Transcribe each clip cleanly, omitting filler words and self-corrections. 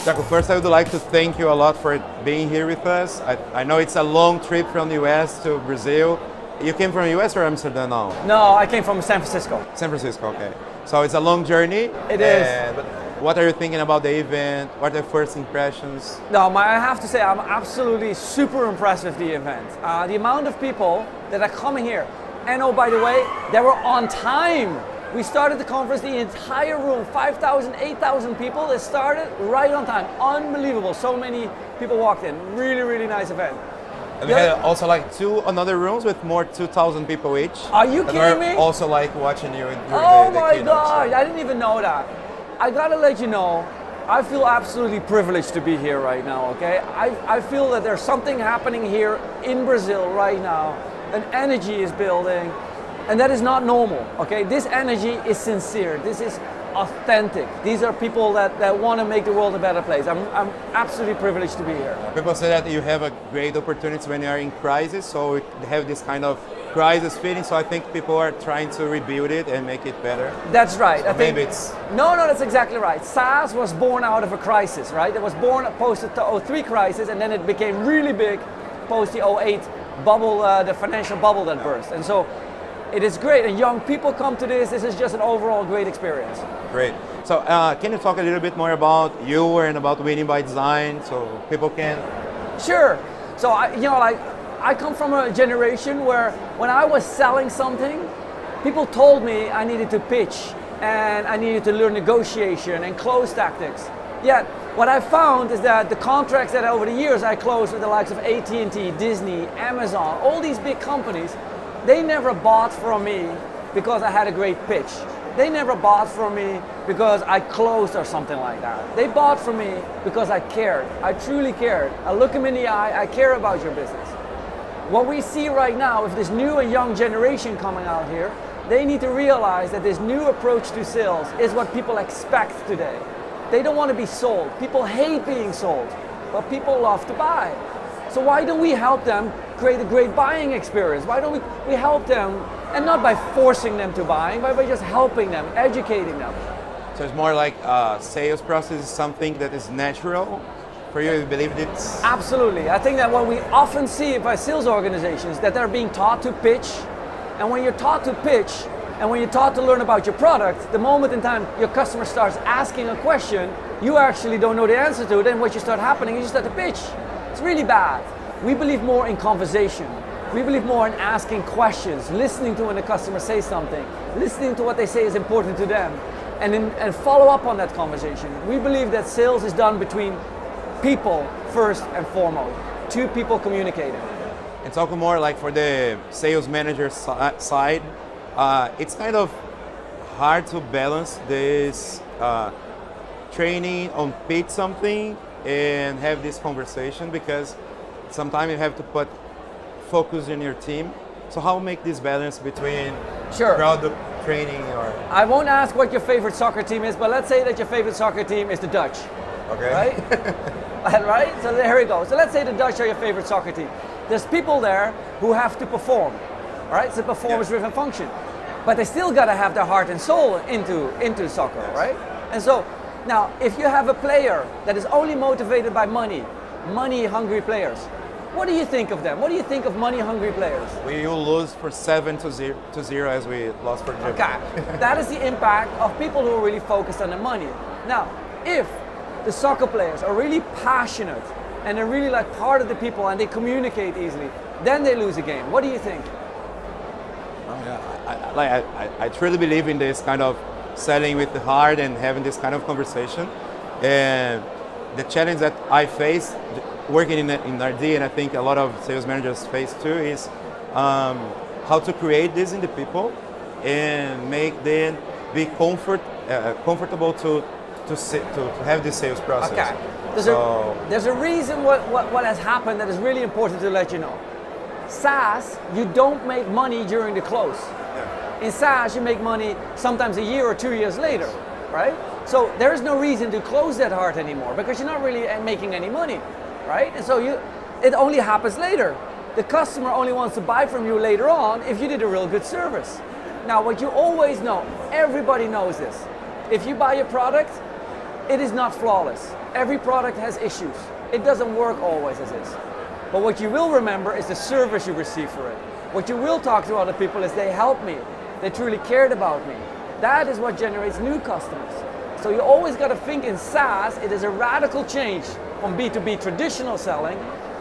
Jacco, first I would like to thank you a lot for being here with us. I know it's a long trip from the US to Brazil. You came from the US or Amsterdam now? No, I came from San Francisco. San Francisco, okay. So it's a long journey. It is. But what are you thinking about the event? What are the first impressions? No, I have to say I'm absolutely super impressed with the event. The amount of people that are coming here. And oh, by the way, they were on time. We started the conference, the entire room, 5,000, 8,000 people, they started right on time. Unbelievable, so many people walked in. Really, really nice event. And we had also like two another rooms with more 2,000 people each. Are you kidding me? Also like watching you during oh the my keynote. gosh, I didn't even know that. I gotta let you know, I feel absolutely privileged to be here right now, okay? I feel that there's something happening here in Brazil right now. An energy is building, and that is not normal, okay? This energy is sincere, this is authentic. These are people that want to make the world a better place. I'm absolutely privileged to be here. People say that you have a great opportunity when you are in crisis, so you have this kind of crisis feeling, so I think people are trying to rebuild it and make it better. That's right. So I think maybe it's... No, that's exactly right. Saas was born out of a crisis, right? It was born post the 03 crisis, and then it became really big post the 08 bubble, the financial bubble that burst. And so it is great, and young people come to this. This is just an overall great experience. Great. So can you talk a little bit more about you and about winning by design, so people can... Sure. So I come from a generation where when I was selling something, people told me I needed to pitch and I needed to learn negotiation and close tactics. Yet what I found is that the contracts that over the years I closed with the likes of AT&T, Disney, Amazon, all these big companies, they never bought from me because I had a great pitch. They never bought from me because I closed or something like that. They bought from me because I cared. I truly cared. I look them in the eye, I care about your business. What we see right now with this new and young generation coming out here, they need to realize that this new approach to sales is what people expect today. They don't want to be sold. People hate being sold, but people love to buy. So why don't we help them create a great buying experience? Why don't we help them, and not by forcing them to buy, but by just helping them, educating them. So it's more like sales process is something that is natural for you. You believe it's... Absolutely. I think that what we often see by sales organizations, that they're being taught to pitch, and when you're taught to pitch, and when you're taught to learn about your product, the moment in time your customer starts asking a question you actually don't know the answer to, then what you start happening is you start to pitch. It's really bad. We believe more in conversation. We believe more in asking questions, listening to when the customer says something, listening to what they say is important to them, and follow up on that conversation. We believe that sales is done between people first and foremost, two people communicating. And talk more like for the sales manager side, it's kind of hard to balance this training on pitch something and have this conversation, because sometimes you have to put focus in your team. So how make this balance between product training or... I won't ask what your favorite soccer team is, but let's say that your favorite soccer team is the Dutch. Okay. Right? Right? So there we go. So let's say the Dutch are your favorite soccer team. There's people there who have to perform. Right? It's a performance-driven function. But they still got to have their heart and soul into soccer, right? And so now, if you have a player that is only motivated by money-hungry players, what do you think of them? What do you think of money-hungry players? We will lose for 7-0 as we lost for Germany. Okay, that is the impact of people who are really focused on the money. Now, if the soccer players are really passionate and they're really like part of the people and they communicate easily, then they lose a game. What do you think? I truly believe in this kind of selling with the heart and having this kind of conversation. And the challenge that I face working in RD, and I think a lot of sales managers face too, is how to create this in the people and make them be comfortable to have this sales process. Okay. There's a reason what has happened that is really important to let you know. Saas, you don't make money during the close. Yeah. In Saas, you make money sometimes a year or 2 years later, right? So there is no reason to close that heart anymore because you're not really making any money, right? And so it only happens later. The customer only wants to buy from you later on if you did a real good service. Now, what you always know, everybody knows this. If you buy a product, It is not flawless. Every product has issues. It doesn't work always as is. But what you will remember is the service you receive for it. What you will talk to other people is they helped me. They truly cared about me. That is what generates new customers. So you always got to think in SaaS, it is a radical change from B2B traditional selling.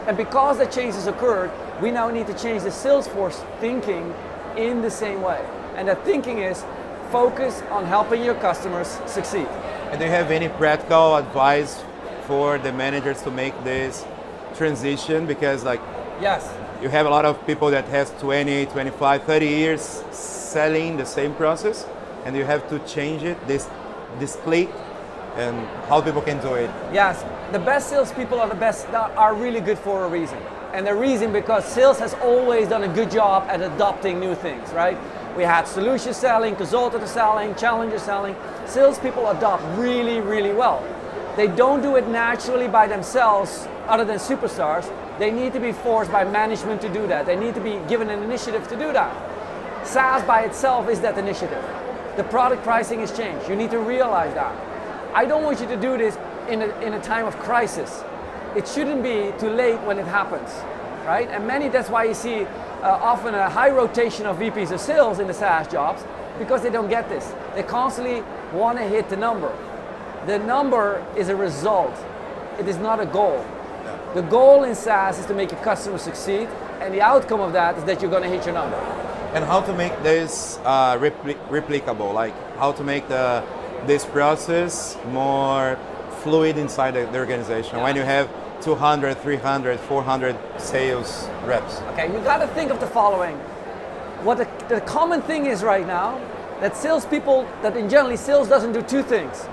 And because that change has occurred, we now need to change the Salesforce thinking in the same way. And that thinking is focus on helping your customers succeed. And do you have any practical advice for the managers to make this transition? Because like, yes, you have a lot of people that has 20, 25, 30 years selling the same process, and you have to change it, this click, and how people can do it. Yes, the best salespeople are the best, are really good for a reason. And the reason because sales has always done a good job at adopting new things, right? We had solution selling, consultative selling, challenger selling. Salespeople adopt really, really well. They don't do it naturally by themselves, other than superstars. They need to be forced by management to do that. They need to be given an initiative to do that. SaaS by itself is that initiative. The product pricing has changed. You need to realize that. I don't want you to do this in a time of crisis. It shouldn't be too late when it happens, right? And that's why you see often a high rotation of VPs of sales in the SaaS jobs, because they don't get this. They constantly want to hit the number. The number is a result. It is not a goal. The goal in SaaS is to make your customer succeed, and the outcome of that is that you're going to hit your number. And how to make this replicable, like how to make this process more fluid inside the organization, when you have 200, 300, 400 sales reps. Okay, you got to think of the following. What the common thing is right now, that salespeople, that in generally sales doesn't do two things.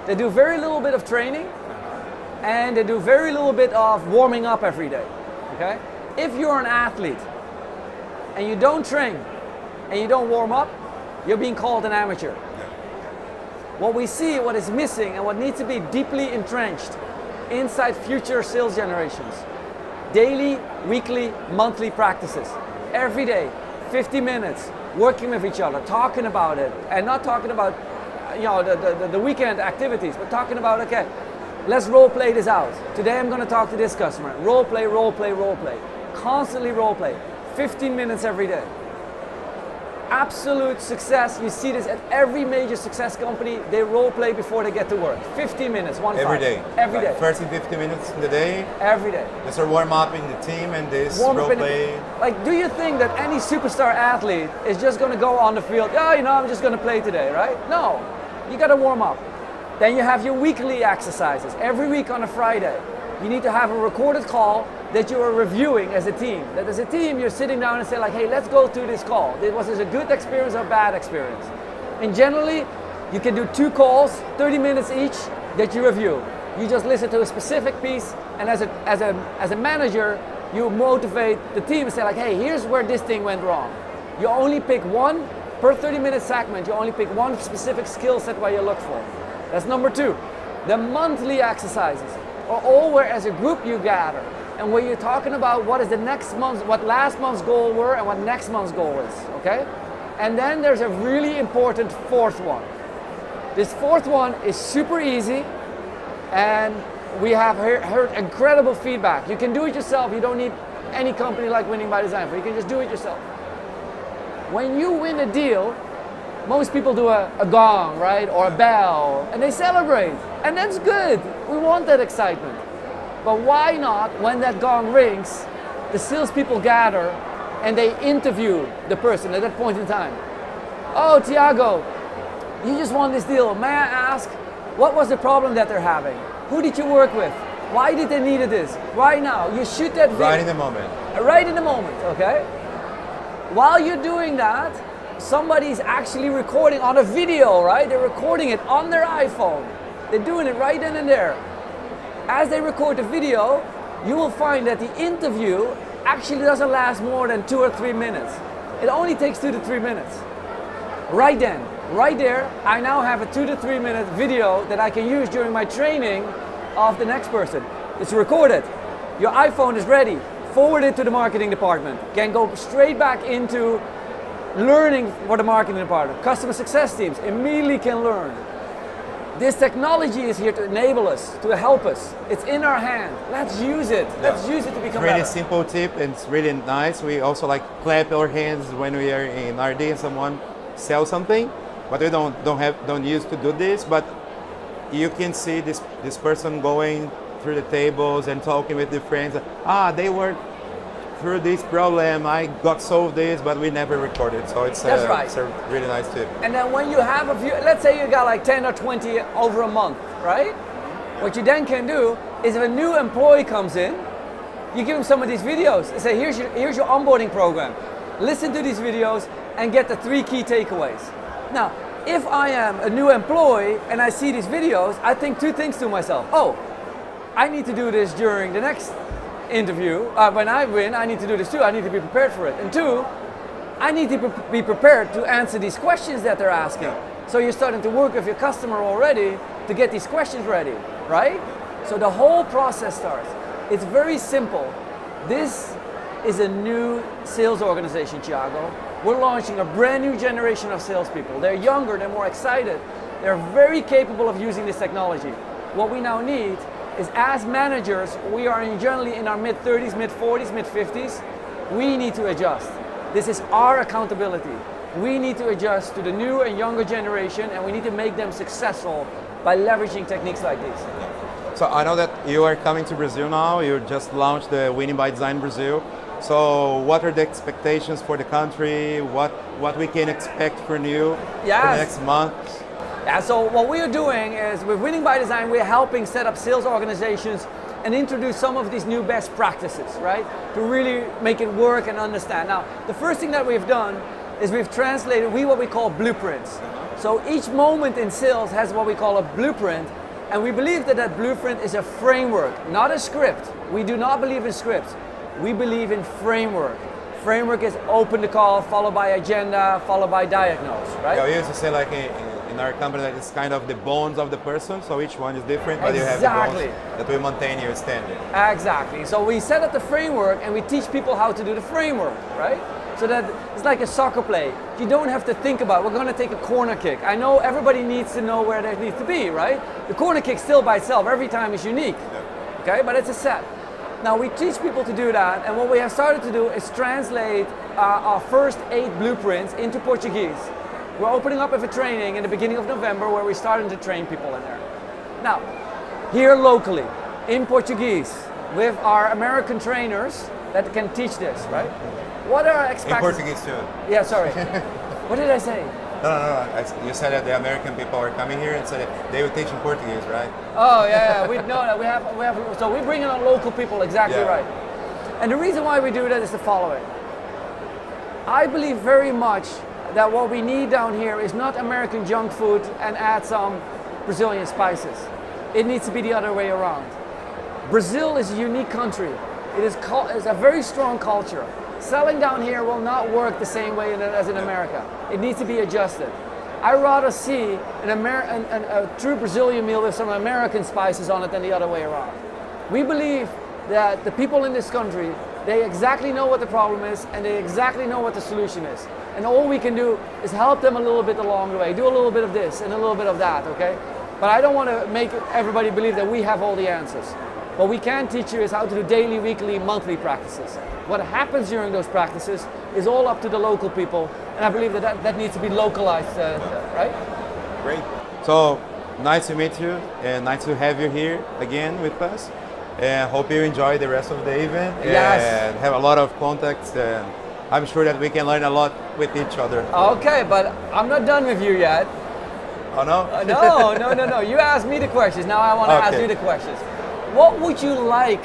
They do very little bit of training, and they do very little bit of warming up every day, okay? If you're an athlete, and you don't train, and you don't warm up, you're being called an amateur. What we see, what is missing, and what needs to be deeply entrenched inside future sales generations, daily, weekly, monthly practices, every day, 50 minutes, working with each other, talking about it, and not talking about the weekend activities, but talking about, okay, let's role play this out. Today I'm going to talk to this customer. Role play, role play, role play. Constantly role play. 15 minutes every day. Absolute success. You see this at every major success company. They role play before they get to work. 15 minutes, every day. Every day. 30, 50 minutes in the day. Every day. This are warm up in the team and this role play. Like, do you think that any superstar athlete is just going to go on the field? Oh, I'm just going to play today, right? No. You got to warm up. Then you have your weekly exercises. Every week on a Friday, you need to have a recorded call that you are reviewing as a team. That as a team, you're sitting down and say like, hey, let's go through this call. Was this a good experience or a bad experience? And generally, you can do 2 calls, 30 minutes each, that you review. You just listen to a specific piece, and as a manager, you motivate the team and say like, hey, here's where this thing went wrong. You only pick one, per 30-minute segment, you only pick one specific skill set where you look for. That's number 2. The monthly exercises are all where as a group you gather, and where you're talking about what is the next month, what last month's goal were and what next month's goal is, okay? And then there's a really important 4th one. This 4th one is super easy, and we have heard incredible feedback. You can do it yourself. You don't need any company like Winning by Design, but you can just do it yourself. When you win a deal, most people do a gong, right? Or a bell, and they celebrate. And that's good. We want that excitement. But why not, when that gong rings, the salespeople gather and they interview the person at that point in time. Oh, Tiago, you just won this deal. May I ask, what was the problem that they're having? Who did you work with? Why did they need this? Right now, you shoot that video. Right in the moment. Right in the moment, okay? While you're doing that, somebody's actually recording on a video, right? They're recording it on their iPhone. They're doing it right then and there. As they record the video, you will find that the interview actually doesn't last more than 2 or 3 minutes. It only takes 2 to 3 minutes. Right then, right there, I now have a 2 to 3 minute video that I can use during my training of the next person. It's recorded. Your iPhone is ready. Forward it to the marketing department. Can go straight back into learning for the marketing department. Customer success teams immediately can learn. This technology is here to enable us, to help us. It's in our hand. Let's use it. Let's use it to become really better. simple tip, and it's really nice. We also like clap our hands when we are in RD and someone sells something, but we don't used to do this. But you can see this person going through the tables and talking with the friends. They were through this problem. I got solved this, but we never recorded. So it's That's right. It's a really nice tip. And then when you have a few, let's say you got like 10 or 20 over a month, right? What you then can do is if a new employee comes in, you give them some of these videos and say, here's your onboarding program. Listen to these videos and get the 3 key takeaways. Now, if I am a new employee and I see these videos, I think 2 things to myself. Oh, I need to do this during the next interview. When I win, I need to do this too. I need to be prepared for it. And 2, I need to be prepared to answer these questions that they're asking. So you're starting to work with your customer already to get these questions ready, right? So the whole process starts. It's very simple. This is a new sales organization, Thiago. We're launching a brand new generation of salespeople. They're younger, they're more excited. They're very capable of using this technology. What we now need is, as managers, we are generally in our mid-30s, mid-40s, mid-50s. We need to adjust. This is our accountability. We need to adjust to the new and younger generation, and we need to make them successful by leveraging techniques like these. So I know that you are coming to Brazil now. You just launched the Winning by Design Brazil. So what are the expectations for the country? What we can expect from you for the next month? Yeah, so what we are doing is with Winning by Design, we're helping set up sales organizations and introduce some of these new best practices, right? To really make it work and understand. Now, the first thing that we've done is we've translated what we call blueprints. So each moment in sales has what we call a blueprint, and we believe that blueprint is a framework, not a script. We do not believe in scripts. We believe in framework. Framework is open the call, followed by agenda, followed by diagnose, right? Yeah, we used to say like in our company that it's kind of the bones of the person, so each one is different, but you have the bones that will maintain your standard. Exactly. So we set up the framework and we teach people how to do the framework, right? So that it's like a soccer play. You don't have to think about, we're going to take a corner kick. I know everybody needs to know where they need to be, right? The corner kick still by itself, every time is unique, okay? But it's a set. Now we teach people to do that, and what we have started to do is translate our first 8 blueprints into Portuguese. We're opening up with a training in the beginning of November where we're starting to train people in there. Now, here locally, in Portuguese, with our American trainers that can teach this, right? What are our expectations? In Portuguese too. Yeah, sorry. What did I say? No. You said that the American people are coming here and said they will teach in Portuguese, right? Oh yeah. We know that we have. So we bring in our local people. Exactly right. And the reason why we do that is the following. I believe very much that what we need down here is not American junk food and add some Brazilian spices. It needs to be the other way around. Brazil is a unique country. It is a very strong culture. Selling down here will not work the same way as in America. It needs to be adjusted. I'd rather see a true Brazilian meal with some American spices on it than the other way around. We believe that the people in this country, they exactly know what the problem is and they exactly know what the solution is. And all we can do is help them a little bit along the way, do a little bit of this and a little bit of that, okay? But I don't want to make everybody believe that we have all the answers. What we can teach you is how to do daily, weekly, monthly practices. What happens during those practices is all up to the local people, and I believe that needs to be localized, right? Great. So, nice to meet you, and nice to have you here again with us. And hope you enjoy the rest of the event. Yes. And have a lot of contacts, and I'm sure that we can learn a lot with each other. Okay, but I'm not done with you yet. Oh no? No. You asked me the questions, now I want to ask you the questions. What would you like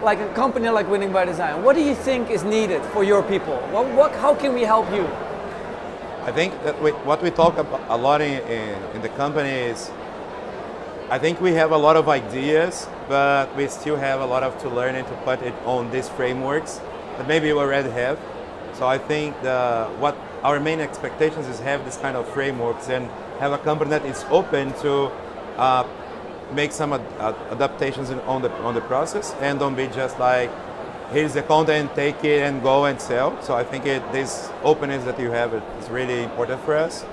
a company like Winning by Design, what do you think is needed for your people? How can we help you? I think that what we talk about a lot in the company is, I think we have a lot of ideas, but we still have a lot of to learn and to put it on these frameworks that maybe you already have. So I think what our main expectations is have this kind of frameworks and have a company that is open to make some adaptations on the process and don't be just like, here's the content, take it and go and sell. So I think this openness that you have is really important for us.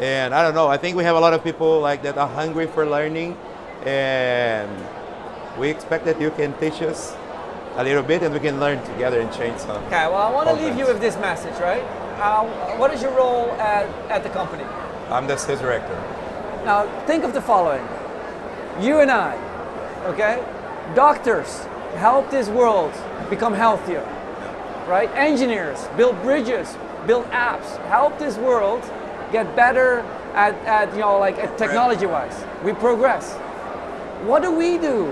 And I don't know, I think we have a lot of people like that are hungry for learning, and we expect that you can teach us a little bit and we can learn together and change some. Okay, well, I want to leave you with this message, right? What is your role at the company? I'm the sales director. Now, think of the following. You and I, okay? Doctors help this world become healthier, right? Engineers build bridges, build apps, help this world get better at technology-wise. We progress. What do we do?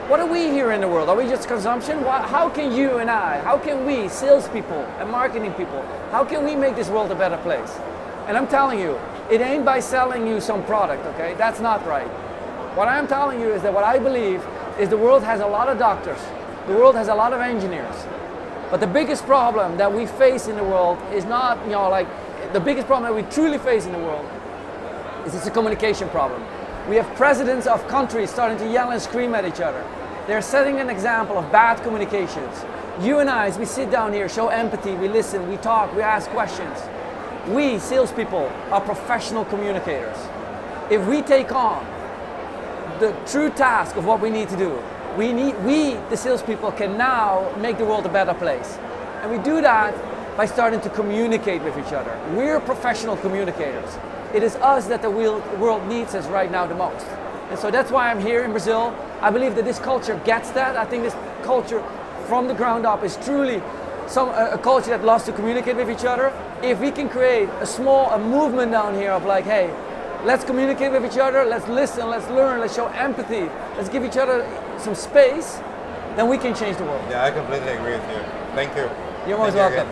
What are we here in the world? Are we just consumption? How can you and I, how can we, salespeople and marketing people, how can we make this world a better place? And I'm telling you, it ain't by selling you some product, okay? That's not right. What I'm telling you is that what I believe is the world has a lot of doctors. The world has a lot of engineers. But the biggest problem that we face in the world is not, the biggest problem that we truly face in the world is it's a communication problem. We have presidents of countries starting to yell and scream at each other. They're setting an example of bad communications. You and I, as we sit down here, show empathy, we listen, we talk, we ask questions. We, salespeople, are professional communicators. If we take on the true task of what we need to do, we, the salespeople, can now make the world a better place. And we do that by starting to communicate with each other. We're professional communicators. It is us that the world needs us right now the most. And so that's why I'm here in Brazil. I believe that this culture gets that. I think this culture from the ground up is truly a culture that loves to communicate with each other. If we can create a movement down here of like, hey, let's communicate with each other, let's listen, let's learn, let's show empathy, let's give each other some space, then we can change the world. Yeah, I completely agree with you. Thank you. You're most welcome.